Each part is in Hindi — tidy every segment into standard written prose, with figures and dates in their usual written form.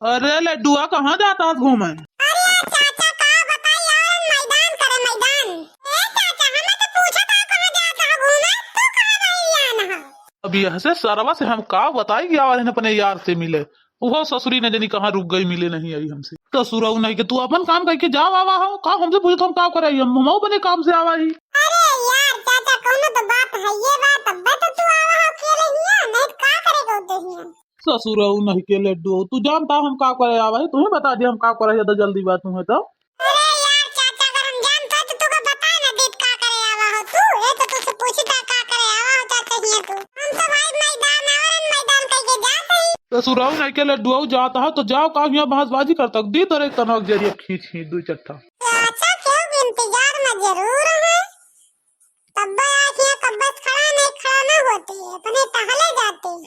अरे लड्डुआ कहाँ जाता है घूमे? अरे यार चाचा का बताई यार मैदान करे मैदान। ए चाचा हमें तो पूछा था कहाँ जाता है घूमे तू कहाँ रही यार ना। अब यह से सरवा से हम का बताई गया अपने यार से मिले। वो ससुरी ने जनी कहाँ रुक गई, मिले नहीं आई हमसे। ससुर नहीं के तू अपन काम करके जाओ आवा हो का हमसे पूछो हम का करे, हम बने काम से आवा ही। अरे यार चाचा कौनो तो बात है ये बात अब तो तू आवा हो अकेले ही है नहीं तो का करेगा उधर ही। ससुर नहीं के लड्डू तू जानता हम का करे आवा ही, तुम्हें बता दिया हम का करे तो जल्दी बात तुम्हें तो। अरे यार चाचा अगर हम जानते तो तुको बता ना देत का करे आवा हो तू। ये तो तुझसे पूछता का करे आवा हो चाचा ही तू। हम तो भाई मैदान और मैदान करके जाते ही। ससुर नहीं के लड्डू जाता है तो जाओ का यहाँ बहसबाजी करता दी तो एक तनक जरिए खींच खींच दू चट्टा। चाचा क्यों इंतजार में जरूर है तब आखियां कब्बस खड़ा नहीं खड़ा ना होती है अपने टहले जाते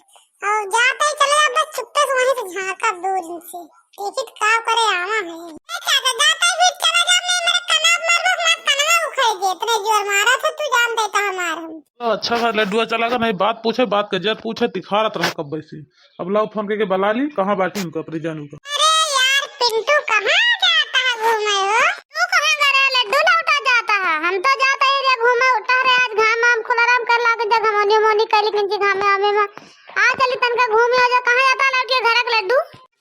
और जाते ही चले जाओ बस चुप्पे से वहीं से झांका दूर से देखित का करे आवा है। चाचा जाते ही फिर चला जा नहीं मेरे कनाब मार दो मैं कनवा उखाड़ दे इतने जोर मारा था तू जान देता हमार हम। अच्छा है लड्डुआ चला गया, नहीं बात पूछे बात के जब पूछे तिखारत रहा कब से। अब लाओ फोन करके बुला ली कहाँ बाटी उनको अपने जानू का। अरे यार पिंटू कहाँ जाता है घूमे हो तू कहाँ गया लड्डू लौटा जाता है हम तो जाते ही रे घूमे उठा रे आज घाम आम खुलाराम कर लागे जगह मोनी मोनी कली किंची घामे आमे में आ चली तनका घूमे हो जा कहाँ जाता लड़के घर के लड्डू।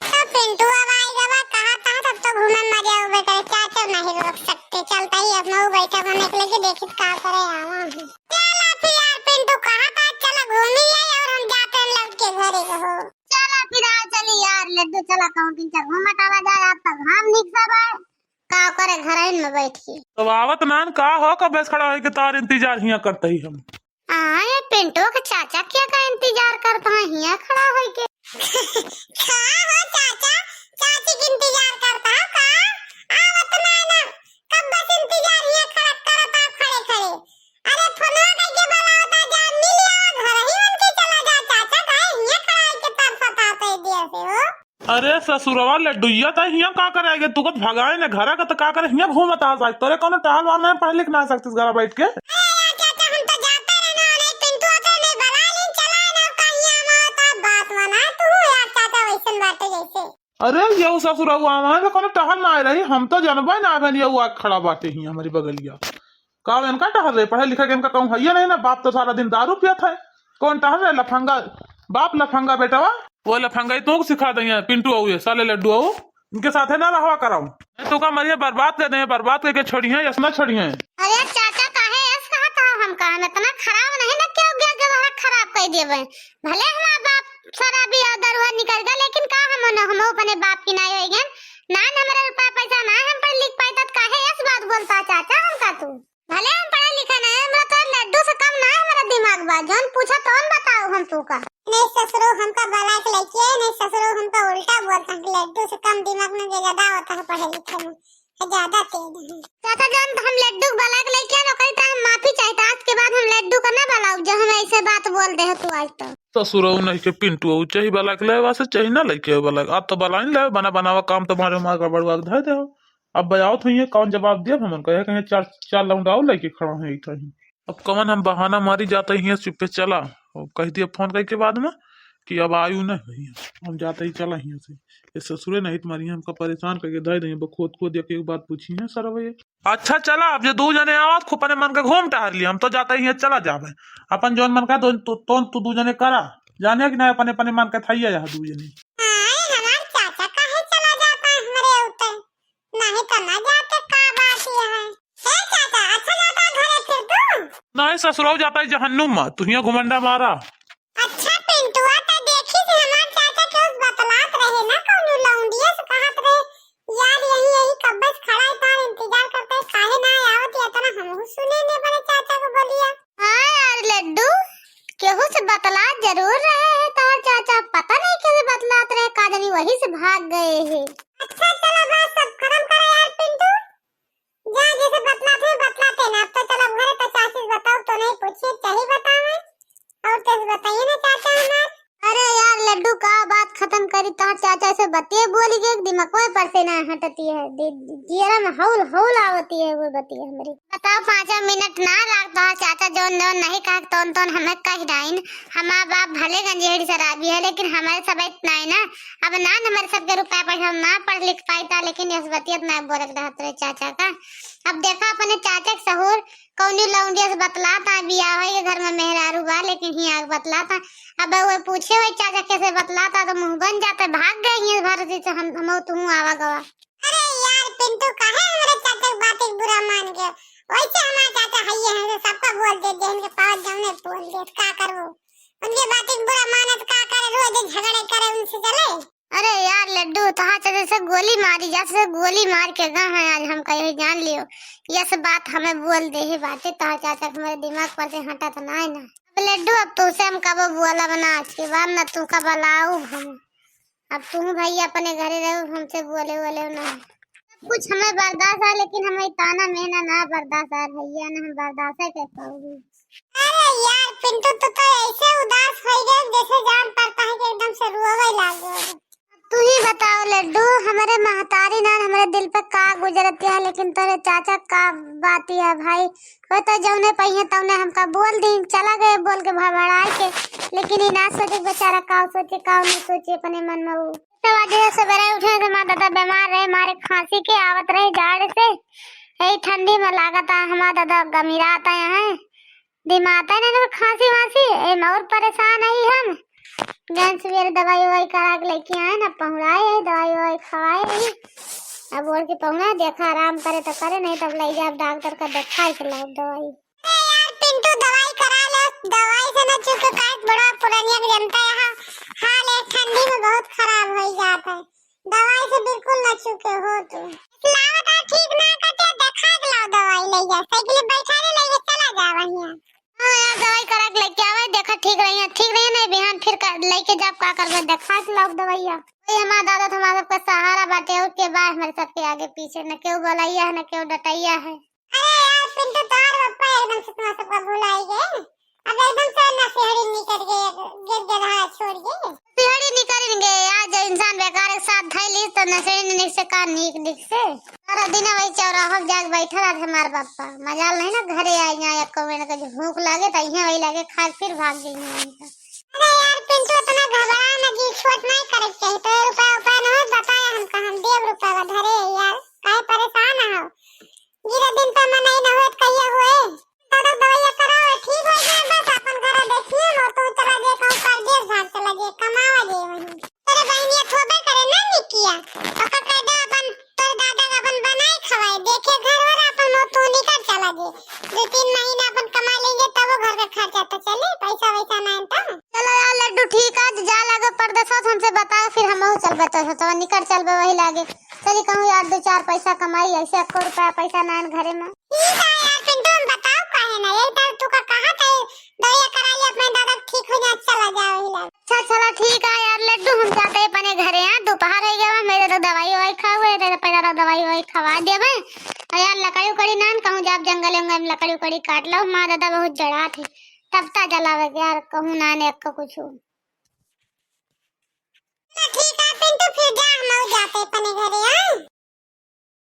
तो पिंटू अब आएगा बा कहाँ कहाँ तब तो घूमे मजा उबे करे चाचा नहीं रोक सकते चलता ही अपना बैठा बने के लेके देखित का करे आवा है। चला फिर यार पिंटू कहाँ था चला घूमी है और हम जाते हैं लौट के घरे रहो। चला फिर आ चली यार लड्डू चला कहूँ तीन चार घूमा टाला जाए अब तक हम निक सब है का करे घर में बैठ के। तो आवत नान का हो कब बस खड़ा है कि तार इंतजार हिया करते ही हम। ये पिंटू का चाचा क्या का इंतजार करता है हिया खड़ा है के। का हो चाचा चाची की इंतजार करता है का आवत ना कब बस इंतजार हिया खड़ा करता खड़े खड़े। अरे फोनवा करके बुलाओ जा मिल आओ घर ही उनके चला जा चाचा का हिया खड़ा है के तर सताते दिया से हो। अरे ससुरवा लड्डुया तो हिया का करेगे तू को भगाए ने घर का तो का करे हिया घूमता आ सकते तोरे कौन टहल वाला पढ़ लिख ना सकते घर बैठ के। अरे ये ससुर हमारे कौन टहल ना आए रही हम तो जानबा ना आवे ये आ खड़ा बाटे ही हमारी बगलिया का इनका टहल रहे पढ़े लिखे के इनका कहूँ है नहीं ना बाप तो सारा दिन दारू पिया था कौन टहल रहे लफंगा बाप लफंगा बेटा वो लफंगा तो सिखा देंगे पिंटू आओ ये साले लड्डू आओ इनके साथ है ना रहा कराऊं तो का मरिए बर्बाद कर दे बर्बाद करके छोड़िए यस ना छोड़िए। अरे चाचा काहे ऐस कहा था हम का इतना खराब नहीं ना क्यों गया जो खराब कर देवे भले हमारा बाप शराबी और दरुआ निकल गया लेकिन का हम अपने बाप की नहीं होइगन ना हमारे रुपया पैसा ना हम पढ़ लिख पाए तो काहे ऐस बात बोलता चाचा हम का तू भले हम पढ़ा लिखा नहीं हमरा तो लड्डू से कम ना हमारा दिमाग बा जौन पूछा तो हम बताओ हम तू का नहीं ससुरो हमका बला के लेके नहीं ससुरो हमका उल्टा बोलता है लड्डू से कम दिमाग में ज्यादा होता है पढ़े लिखे में ज्यादा तेज है। चाचा जौन हम लड्डू बला के लेके ना कहीं तो हम माफी चाहता आज के बाद हम लड्डू का ना बलाऊ जो हम ऐसे बात बोल दे तू आज तो ससुर नहीं के पिंटू चाहे बला के ले वासे चाहे ना लेके बला आप तो बला नहीं ले बना बनावा काम तुम्हारे मार का बड़वा धर दे अब बजाओ तो ये कौन जवाब दिया हमन कहे कहीं चार चार लौंडाओ लेके खड़ा है कहीं अब कौन हम बहाना मारी जाते ही चुप्पे चला और कह दिया फोन करके बाद में कि अब आयु नहीं भैया हम जाते ही चला ही से ये ससुरे नहीं तुम्हारी हमका परेशान करके दे देंगे खोद खोद एक बात पूछी है सर भैया। अच्छा चला अब जो दो जने आवाज खूब अपने मन का घूम टहर लिया हम तो जाते ही चला जावे अपन जोन मन का तू दो जने करा जाने कि नहीं अपने अपने मन का था यहाँ दो जने नहीं ससुराल जाता है जहन्नुम में तू यहाँ घुमंडा मारा। अच्छा पिंटू आता देखी से हमार चाचा के उस बतलात रहे ना कौन लौंडिया से कहत रहे यार यही यही कब्बस खड़ा है तार इंतजार करते है काहे ना आवत या तना हम सुने ने बड़े चाचा को बोलिया। हां यार लड्डू केहू से बतलात जरूर रहे है तार चाचा पता नहीं कैसे बतलात रहे काजनी वही से भाग गए हैं। अच्छा चलो बस सब खत्म करो यार पिंटू जा जैसे बतलाते ना अब तो चलो घरे तो चाची बताओ तो नहीं पूछिए चाहिए बतावे और तो बताइए ना चाचा हमार अरे यार लड्डू का बात खत्म करी तो चाचा से बतिए बोली के दिमाग पर से ना हटती है दियरा में हौल हौल आवती है वो बतिए हमारी। बताओ 5 मिनट ना लगता है चाचा जोन जोन नहीं कहा तोन हमें कह डाइन। हमारा बाप भले गंजेड़ी शराबी है लेकिन हमारे सब इतना है ना। अब ना हमारे सबके रुपया पैसा ना पढ़ लिख पाई था लेकिन इस बतियत ना बोल रहा चाचा का। अब देखा अपने चाचा के सहूर कौनी लौंडिया से बतलाता बियाह है घर में मेहरारू बा लेकिन ही आग बतलाता। अब वो पूछे हुए चाचा कैसे बतलाता तो मुंह बन जाता भाग गई है भारत से हम तुम आवा गवा। अरे यार पिंटू काहे हमारे चाचा की बात एक बुरा मान गया। वैसे हमारे चाचा हइये हैं तो सबका बोल दे दे इनके पास जमने बोल दे का करो उनके बात एक बुरा माने तो का करे रोज झगड़े करे उनसे चले। अरे यार लड्डू तहा चाचा से गोली मारी जैसे गोली मार के गए हैं आज हम कहीं जान लियो ये सब बात हमें बोल दे ही बातें तहा चाचा हमारे दिमाग पर से हटा तो ना है ना। अब लड्डू अब तुझसे हम कब बोला बना आज के बाद ना तू कब लाऊ हम। अब तुम भाई अपने घरे रहो हमसे बोले बोले ना सब कुछ हमें बर्दाश्त है लेकिन हमें ताना मेहना ना बर्दाश्त है भैया ना हम बर्दाश्त कर पाओगे। अरे यार पिंटू तो ऐसे उदास हो गए जैसे जान पड़ता है कि एकदम से रोवे लगे। तू ही बताओ लड्डू हमारे महतारी ना हमारे दिल पे का गुजरती है लेकिन तेरे चाचा का बात है भाई वो तो जौने पहिए तौने हमका बोल दी चला गए बोल के भड़बड़ा के लेकिन ना सोचे बेचारा का सोचे का नहीं सोचे अपने मन में वो तो वजह से सवेरे उठे तो माँ दादा बीमार रहे मारे खांसी के आवत रहे झाड़ से यही ठंडी में लागत हमारा दादा गमीराता है दिमाग है खांसी वांसी और परेशान है हम गैस सवेरे दवाई ववाई करा के लेके आए ना पहुँचाए है दवाई ववाई खवाए नहीं। अब बोल के पहुँचा देखा आराम करे तो करे नहीं तब ले जाए डॉक्टर का देखा लो दवाई। अरे यार पिंटू दवाई करा ले दवाई से ना चुके काट बड़ा पुरानिया की जनता यहाँ हाल है ठंडी में बहुत खराब हो जाता है दवाई से बिल्कुल ना चुके हो तुम लावता ठीक ना करते देखा के लाओ दवाई ले जा साइकिल बैठा ले ले चला जा वहीं। हां यार दवाई करा के लेके आवे देखा ठीक रही नहीं बिहान फिर लेके जाब का करबे देखा के लाओ दवाइया। ओए हमारा दादा तो हमारा सबका सहारा बाटे और के बाद हमारे सबके आगे पीछे न केहू बोलैया है न केहू डटैया है। अरे यार पिंटू तार पप्पा एकदम से तुम्हारा सबका भुलाई गए अब एकदम से ना सिहड़ी निकल गए गिर गए रहा छोड़ गए सिहड़ी निकलेंगे आज इंसान बेकार के साथ धैली तो नशे निक से का निक से सारा दिन वही चौराहा जाग बैठा रहा हमार पापा मजाल नहीं ना घरे आई यहाँ एक मिनट का भूख लागे तो यहाँ वही लागे खा फिर भाग गई। अरे यार पिंटू इतना घबरा ना जी छोट नहीं करे चाहिए तो रुपया रुपया न हो बताया हम कहां देव रुपया का धरे यार काहे परेशान हो गिरा दिन पे मन नहीं न होत कहिया हुए दादा दवाई कराओ ठीक हो जाए बस अपन घर देखिए और तो चला गए कहूं कर दे भाग चला गए कमावा दे वहीं तेरे बहनिया थोबे करे ना निकिया तो का कहदा अपन तोर दादा का अपन बनाई खवाए देखे घर वाला अपन मो तो निकल चला गए 2-3 महीना अपन कमा लेंगे तब वो घर का खर्चा तो चले पैसा वैसा ना तो चलो यार लड्डू ठीक है जा लागे परदेस हमसे बता फिर हम चलबे तो निकल चलबे वही लागे चली कहूं यार 2-4 पैसा कमाई ऐसे 1 रुपया पैसा ना घरे में ठीक है यार पिंटू बताओ काहे ना ये तू का कहां था दवाई करा ले अपने दादा ठीक हो जाए चला जाओ ही लागे। अच्छा चलो ठीक है यार लड्डू हम जाते हैं अपने घरे हां दोपहर हो गया मेरे तो दवाई वही खावे तेरे पहला दवाई वही खवा देबे और यार लकड़ी उकड़ी नान कहूं जब जंगल में लकड़ी उकड़ी काट लो मां दादा बहुत जड़ा थे तब ता जलावे यार कहूं नाने एक कुछ हो ठीक है पिंटू फिर जा हम जाते अपने घरे हां।